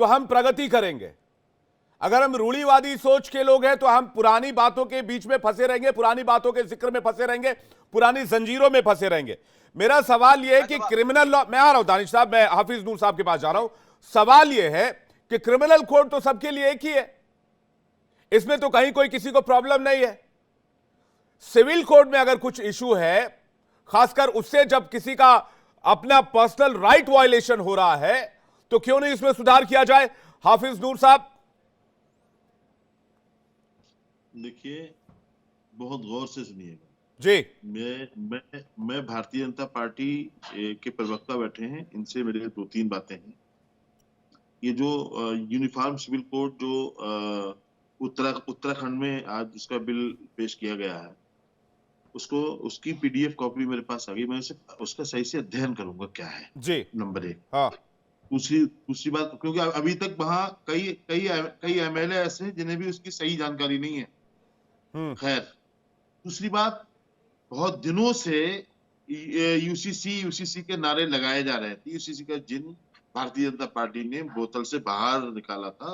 तो हम प्रगति करेंगे। अगर हम रूढ़िवादी सोच के लोग हैं तो हम पुरानी बातों के बीच में फंसे रहेंगे, पुरानी बातों के जिक्र में फंसे रहेंगे, पुरानी जंजीरों में फंसे रहेंगे। मेरा सवाल यह है कि क्रिमिनल लॉ, मैं आ रहा हूं दानिश साहब, मैं हाफिज नूर साहब के पास जा रहा हूं। सवाल यह है कि क्रिमिनल कोड तो सबके लिए एक ही है, इसमें तो कहीं कोई किसी को प्रॉब्लम नहीं है। सिविल कोड में अगर कुछ इशू है, खासकर उससे जब किसी का अपना पर्सनल राइट वायलेशन हो रहा है, तो क्यों नहीं इसमें सुधार किया जाए? हाफिज नूर साहब। देखिए, बहुत गौर से सुनिएगा जी। मैं भारतीय जनता पार्टी के प्रवक्ता बैठे हैं, इनसे मेरे 2-3 बातें हैं। ये जो यूनिफॉर्म सिविल कोड जो उत्तराखंड में आज उसका बिल पेश किया गया है, उसकी पीडीएफ कॉपी मेरे पास आ गई। मैं उसका सही से अध्ययन करूंगा क्या है जी। नंबर 1। हाँ। दूसरी बात, क्योंकि अभी तक वहां कई एमएलए ऐसे हैं जिन्हें भी उसकी सही जानकारी नहीं है। खैर, दूसरी बात, बहुत दिनों से यूसीसी के नारे लगाए जा रहे थे। यूसीसी का जिन भारतीय जनता पार्टी ने बोतल से बाहर निकाला था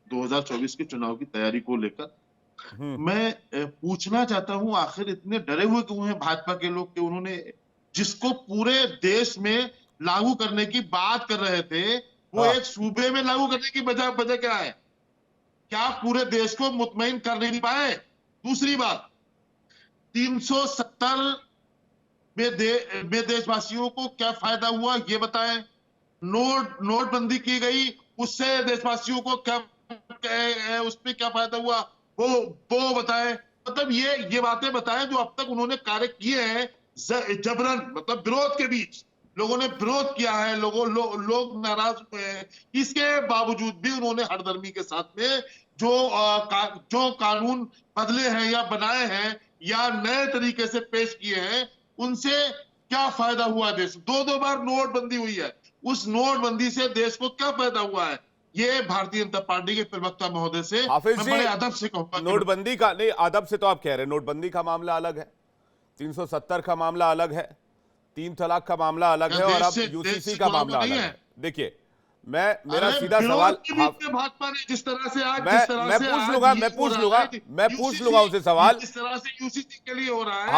2024 के चुनाव की तैयारी को लेकर। मैं पूछना चाहता हूं, आखिर इतने डरे हुए क्यों हैं भाजपा के लोग कि उन्होंने जिसको पूरे देश में लागू करने की बात कर रहे थे, वो एक सूबे में लागू करने की वजह क्या है? क्या पूरे देश को मुतमईन कर नहीं पाए? दूसरी बात, 370 में देशवासियों को क्या फायदा हुआ ये बताएं। नोटबंदी की गई, उससे देशवासियों को क्या उसमें क्या फायदा हुआ वो बताएं। मतलब ये बातें बताएं जो अब तक उन्होंने कार्य किए हैं जबरन, मतलब विरोध के बीच लोगों ने विरोध किया है, लोग नाराज हुए हैं। इसके बावजूद भी उन्होंने हरदर्मी के साथ में जो कानून बदले हैं या बनाए हैं या नए तरीके से पेश किए हैं, उनसे क्या फायदा हुआ देश? 2 बार नोटबंदी हुई है, उस नोटबंदी से देश को क्या फायदा हुआ है? ये भारतीय जनता पार्टी के प्रवक्ता महोदय से मैं बड़े अदब से कहूंगा। नोटबंदी का नहीं, अदब से तो आप कह रहे हैं, नोटबंदी का मामला अलग है, 370 का मामला अलग है, 3 तलाक का मामला अलग है, और अब यूसीसी का मामला अलग है। देखिए, मेरा सीधा सवाल, भाजपा ने जिस तरह से आज मैं पूछ लूंगा उसे सवाल, जिस तरह से यूसीसी के लिए हो रहा है।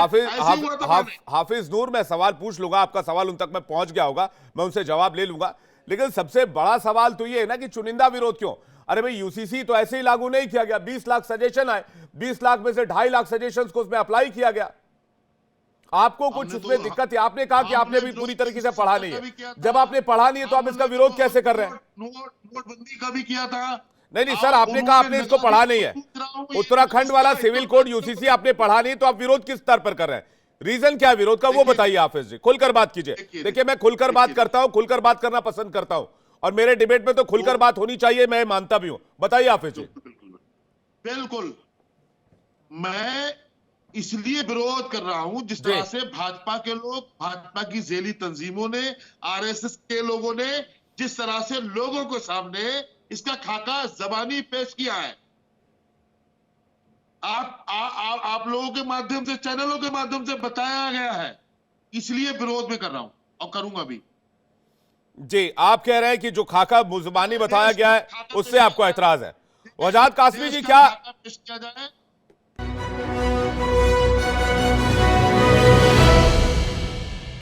हाफिज नूर, मैं सवाल पूछ लूंगा, आपका सवाल उन तक मैं पहुंच गया होगा, मैं उनसे जवाब ले लूंगा। लेकिन सबसे बड़ा सवाल तो ये है ना कि चुनिंदा विरोध क्यों? अरे भाई, यूसीसी तो ऐसे ही लागू नहीं किया गया, 20 लाख सजेशन आए, 20 लाख में से 2.5 लाख सजेशन को उसमें अप्लाई किया गया। आपको कुछ उसमें दिक्कत है? आपने कहा कि आपने भी पूरी तरीके से पढ़ा नहीं है। जब आपने पढ़ा नहीं है तो आप इसका विरोध कैसे कर रहे हैं? नोटबंदी का भी किया था। नहीं सर, आपने कहा आपने इसको पढ़ा नहीं है। उत्तराखंड वाला सिविल कोड यूसीसी आपने पढ़ा नहीं, तो आप विरोध किस स्तर पर कर रहे हैं? रीजन क्या है विरोध का, वो बताइए हाफिज जी, खुलकर बात कीजिए। देखिए, मैं खुलकर बात करता हूं, खुलकर बात करना पसंद करता हूं, और मेरे डिबेट में तो खुलकर बात होनी चाहिए, मैं मानता भी हूं। बताइए हाफिज जी। बिल्कुल, मैं इसलिए विरोध कर रहा हूं जिस तरह से भाजपा के लोग, भाजपा की झेली तंजीमों ने, आरएसएस के लोगों ने जिस तरह से लोगों के सामने इसका खाका जबानी पेश किया है, आप लोगों के माध्यम से, चैनलों के माध्यम से बताया गया है, इसलिए विरोध में कर रहा हूं और करूंगा भी। जी, आप कह रहे हैं कि जो खाका जुबानी बताया गया है उससे आपको एतराज है। वजाद कासमी जी, क्या